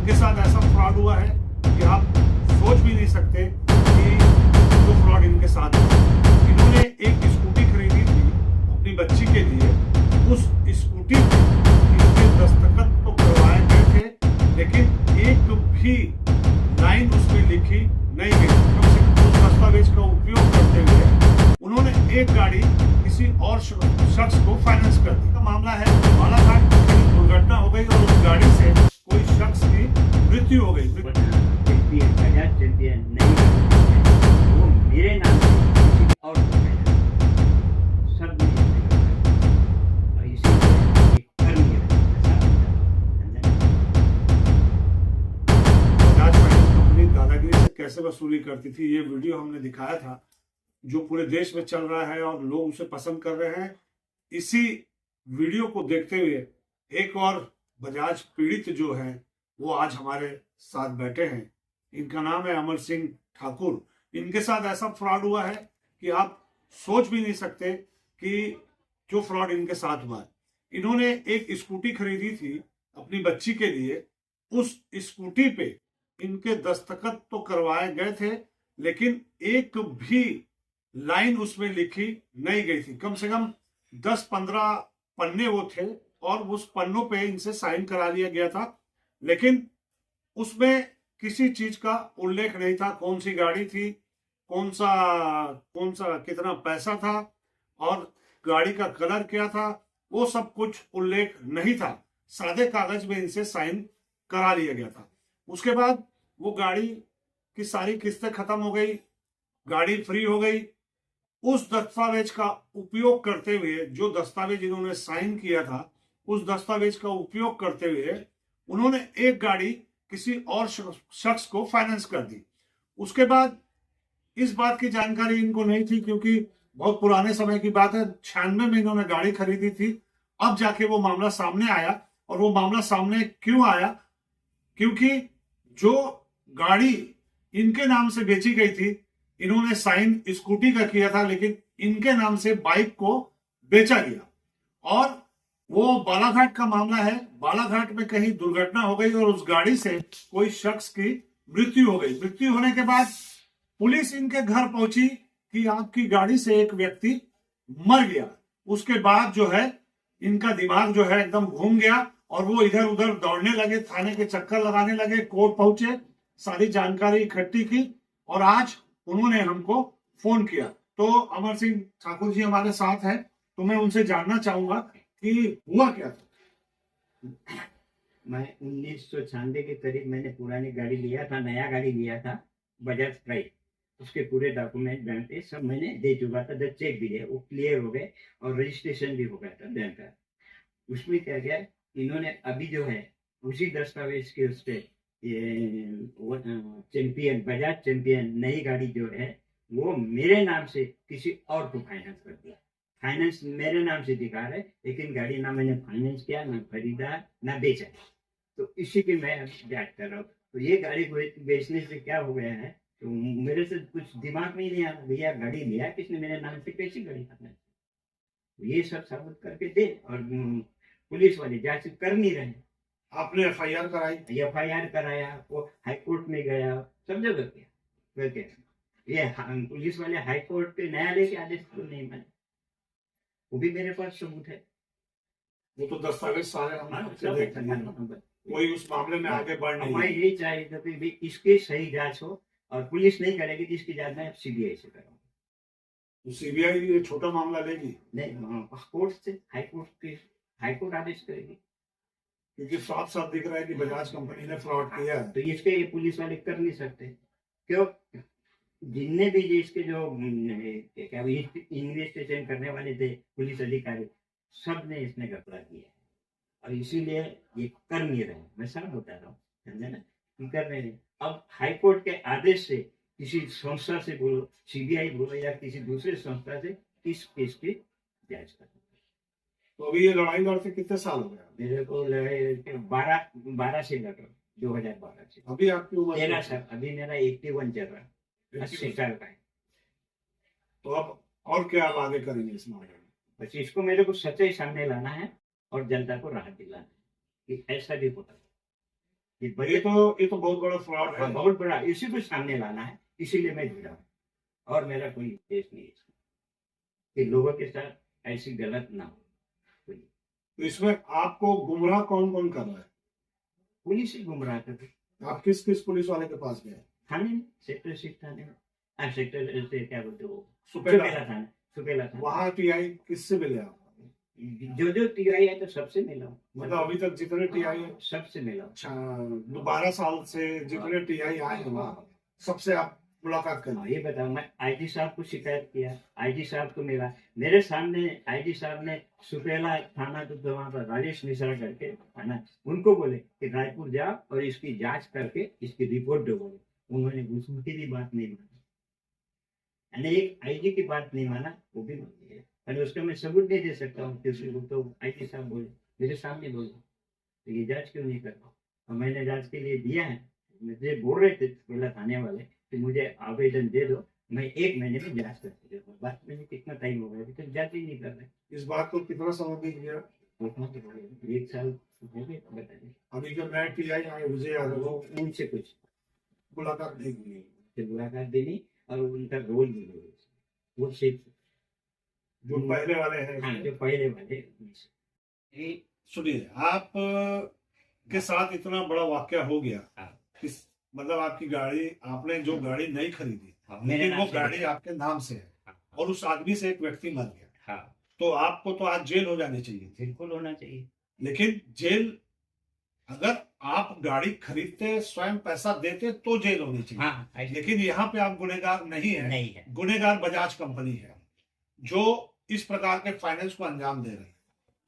इनके साथ ऐसा फ्रॉड हुआ है कि आप सोच भी नहीं सकते कि जो फ्रॉड इनके साथ हुआ। इन्होंने एक स्कूटी खरीदी थी अपनी बच्ची के लिए। उस स्कूटी पे इनके दस्तखत तो करवाए गए थे, लेकिन एक भी लाइन उसमें लिखी नहीं गई। कम से कम उस दस्तावेज का उपयोग करते हुए उन्होंने एक गाड़ी किसी और शख्स को फाइनेंस कर दी। मामला है बालाघाट में कहीं दुर्घटना हो गई और उस गाड़ी से कोई शख्स की मृत्यु हो गई। चैंपियन नहीं, वो मेरे नाम से किसी और को कहना सब और इसी कर बजाज फाइनेंस कंपनी दादागिरी से कैसे वसूली करती थी, ये वीडियो हमने दिखाया था, जो पूरे देश में चल रहा है और लोग उसे पसंद कर रहे हैं। इसी वीडियो को देखते हुए एक और बजाज पीड़ित जो है वो आज हमारे साथ बैठे हैं। इनका नाम है अमर सिंह ठाकुर। इनके साथ ऐसा फ्रॉड हुआ है कि आप सोच भी नहीं सकते कि जो फ्रॉड इनके साथ हुआ है। इन्होंने एक स्कूटी खरीदी थी अपनी बच्ची के लिए। उस स्कूटी पे इनके दस्तखत तो करवाए गए थे, लेकिन एक भी लाइन उसमें लिखी नहीं गई थी। कम से कम 10-15 पन्ने वो थे और उस पन्नों पे इनसे साइन करा लिया गया था, लेकिन उसमें किसी चीज का उल्लेख नहीं था। कौन सी गाड़ी थी, कौन सा कितना पैसा था और गाड़ी का कलर क्या था, वो सब कुछ उल्लेख नहीं था। सादे कागज में इनसे साइन करा लिया गया था। उसके बाद वो गाड़ी की सारी किस्तें खत्म हो गई, गाड़ी फ्री हो गई। उस दस्तावेज का उपयोग करते हुए, जो दस्तावेज इन्होंने साइन किया था, उस दस्तावेज का उपयोग करते हुए उन्होंने एक गाड़ी किसी और शख्स को फाइनेंस कर दी। उसके बाद इस बात की जानकारी इनको नहीं थी, क्योंकि बहुत पुराने समय की बात है, 96 में इन्होंने गाड़ी खरीदी थी। अब जाके वो मामला सामने आया। और वो मामला सामने क्यों आया? क्योंकि जो गाड़ी इनके नाम से बेची गई थी, इन्होंने साइन स्कूटी का किया था, लेकिन इनके नाम से बाइक को बेचा गया। और वो बालाघाट का मामला है। बालाघाट में कहीं दुर्घटना हो गई और उस गाड़ी से कोई शख्स की मृत्यु हो गई। मृत्यु होने के बाद पुलिस इनके घर पहुंची कि आपकी गाड़ी से एक व्यक्ति मर गया। उसके बाद जो है इनका दिमाग जो है एकदम घूम गया और वो इधर उधर दौड़ने लगे, थाने के चक्कर लगाने लगे, कोर्ट पहुंचे, सारी जानकारी इकट्ठी की और आज उन्होंने हमको फोन किया। तो अमर सिंह ठाकुर जी हमारे साथ हैं, तो मैं उनसे जानना चाहूंगा कि हुआ क्या था। मैं 1996 के करीब मैंने पुरानी गाड़ी लिया था, नया गाड़ी लिया था बजाज प्राइड। उसके पूरे डॉक्यूमेंट बैंक पे सब मैंने दे चुका था, 10 चेक भी दिए, वो क्लियर हो गए और रजिस्ट्रेशन भी हो गया था बैंक का। उसमें क्या गया, इन्होंने अभी जो है उसी दस्तावेज के उस पर चैंपियन, बजाज चैंपियन नई गाड़ी जो है वो मेरे नाम से किसी और को फाइनेंस कर दिया। फाइनेंस मेरे नाम से दिखा रहे, लेकिन गाड़ी ना मैंने फाइनेंस किया, ना खरीदा, ना बेचा। तो इसी की मैं जांच कर रहा हूँ। तो ये गाड़ी बेचने से क्या हो गया है, तो मेरे से कुछ दिमाग में ही नहीं आ रहा, भैया गाड़ी लिया किसने मेरे नाम से, कैसी गाड़ी करना है, ये सब साबित करके दे। और पुलिस वाले जांच कर नहीं रहे। आपने एफआईआर कराई? एफआईआर कराया, वो हाईकोर्ट में गया, सब जगह गया। ये पुलिस वाले हाईकोर्ट के न्यायालय के आदेश को नहीं माने, वो भी मेरे पास सबूत है। वो तो दस्तावेज सारे कोई उस मामले में आगे बढ़ नहीं। मैं यही चाहिए कि इसकी सही जांच हो और पुलिस नहीं करेगी तो इसकी जांच मैं सीबीआई से कराऊंगा। तो सीबीआई ये छोटा मामला लेगी? नहीं, कोर्ट से, हाईकोर्ट आदेश करेगी, क्योंकि साफ साफ दिख रहा है कि बजाज कंपनी ने फ्रॉड किया है। तो इसके ये पुलिस वाले कर नहीं सकते। क्यों? जिनने भी इसके जो क्या इन्वेस्टिगेशन करने वाले थे पुलिस अधिकारी, सब ने इसने घपला किया और इसीलिए ये कर नहीं रहे। मैं सब बता रहा हूँ, समझे ना, कि कर नहीं रहे। अब हाईकोर्ट के आदेश से किसी संस्था से बोलो, सीबीआई बोलो या किसी दूसरे संस्था से इस केस की जांच करो। तो अभी ये लड़ाई लड़ते कितने साल हो गया? मेरे को 12 से लड़ रहा, 2012 से। अभी आपकी उम्र 13 साल, अभी मेरा 81 चल रहा है, 80 साल का है। तो अब और क्या आप आगे करेंगे इस मामले में? बस इसको मेरे को सच्चाई सामने लाना है और जनता को राहत दिलाना है कि ऐसा भी होता है। ये ये बजट तो बहुत बड़ा फ्रॉड है। बहुत बड़ा, इसी को सामने लाना है, इसीलिए मैं जुड़ा हूँ। और मेरा कोई उद्देश्य नहीं है इसमें, कि लोगों के साथ ऐसी गलत ना हो। कोई तो इसमें आपको गुमराह कौन कौन कर रहा है? पुलिस ही गुमराह कर रही है। आप किस किस पुलिस वाले के पास गए? थाने में, सेक्टर 6 थाने में, सेक्टर से क्या बोलते हो, सुपेला सुपेला थाना। वहां टीआई किससे मिले आप? जो टीआई है तो सबसे मिला हूँ, मतलब अभी तक जितने टीआई है, सबसे मिला हूँ। अच्छा 12 साल से जितने टीआई आए हैं वहां सबसे आप मुलाकात कर हाँ, ये बताओ, मैं आईजी साहब को शिकायत किया, आईजी साहब को मिला, मेरे सामने आईजी साहब ने सुपेला थाना तो वहाँ पर राजेश मिश्रा करके थाना, उनको बोले कि रायपुर जाओ और इसकी जांच करके इसकी रिपोर्ट दो। उन्होंने उनकी भी बात नहीं मानी, यानी एक आईजी की बात नहीं माना, वो भी मानी है। और उसका मैं सबूत नहीं दे सकता हूँ, किसी को तो आईजी साहब बोले, मेरे सामने बोले, तो ये जांच क्यों नहीं करता? और मैंने जांच के लिए दिया है, मुझे बोल रहे थे पहले थाने वाले कि मुझे आवेदन दे दो, मैं 1 महीने में जांच करके दे दूंगा। बात में कितना टाइम हो गया, अभी तक जांच ही नहीं कर रहे। इस बात को कितना समय बीत गया? 1 साल हो गया, बताइए। अभी जो नए टीआई आए विजय यादव वो उनसे कुछ मुलाकात नहीं हुई। मुलाकात देनी और उनका रोल भी नहीं, वो सिर्फ जो पहले वाले हैं, हाँ, जो पहले वाले उनसे। ये सुनिए, आप के साथ इतना बड़ा वाकया हो गया, हाँ। किस मतलब आपकी गाड़ी, आपने जो गाड़ी नहीं खरीदी, मेरे लेकिन नाम वो से गाड़ी आपके नाम से है हाँ, और उस आदमी से एक व्यक्ति मर गया, हाँ, तो आपको तो आज जेल हो जानी चाहिए थी। बिल्कुल होना चाहिए। लेकिन जेल, अगर आप गाड़ी खरीदते, स्वयं पैसा देते तो जेल होनी चाहिए। हाँ, लेकिन यहाँ पे आप गुनहगार नहीं है, नहीं है। गुनहगार बजाज कंपनी है जो इस प्रकार के फाइनेंस को अंजाम दे रही है।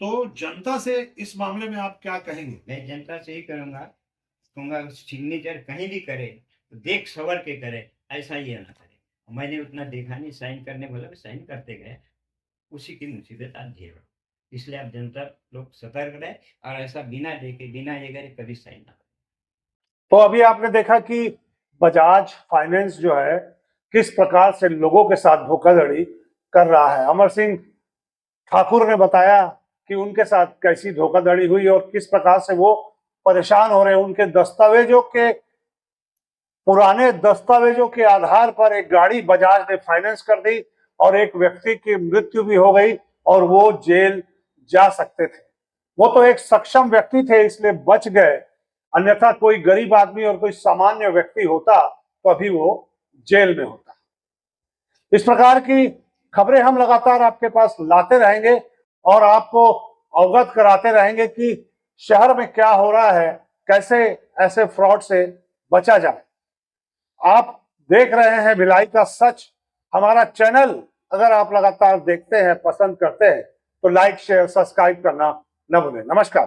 तो जनता से इस मामले में आप क्या कहेंगे? मैं जनता से ही कहूंगा सिग्नेचर कहीं भी करे तो देख सवर के करे, ऐसा ही ना करे। मैंने उतना देखा नहीं, साइन करने बोला, साइन करते गए, उसी की मुसीबत आज झेल रहा हूं। इसलिए आप जनता लोग सतर्क रहे और ऐसा बिना देखे बिना ये करे कभी साइन ना करें। तो अभी आपने देखा कि बजाज फाइनेंस जो है किस प्रकार से लोगों के साथ धोखाधड़ी कर रहा है। अमर सिंह ठाकुर ने बताया कि उनके साथ कैसी धोखाधड़ी हुई और किस प्रकार से वो परेशान हो रहे हैं। उनके दस्तावेजों के, पुराने दस्तावेजों के आधार पर एक गाड़ी बजाज ने फाइनेंस कर दी और एक व्यक्ति की मृत्यु भी हो गई और वो जेल जा सकते थे। वो तो एक सक्षम व्यक्ति थे इसलिए बच गए, अन्यथा कोई गरीब आदमी और कोई सामान्य व्यक्ति होता तो अभी वो जेल में होता। इस प्रकार की खबरें हम लगातार आपके पास लाते रहेंगे और आपको अवगत कराते रहेंगे कि शहर में क्या हो रहा है, कैसे ऐसे फ्रॉड से बचा जाए। आप देख रहे हैं भिलाई का सच। हमारा चैनल अगर आप लगातार देखते हैं, पसंद करते हैं तो लाइक, शेयर, सब्सक्राइब करना न भूलें। नमस्कार।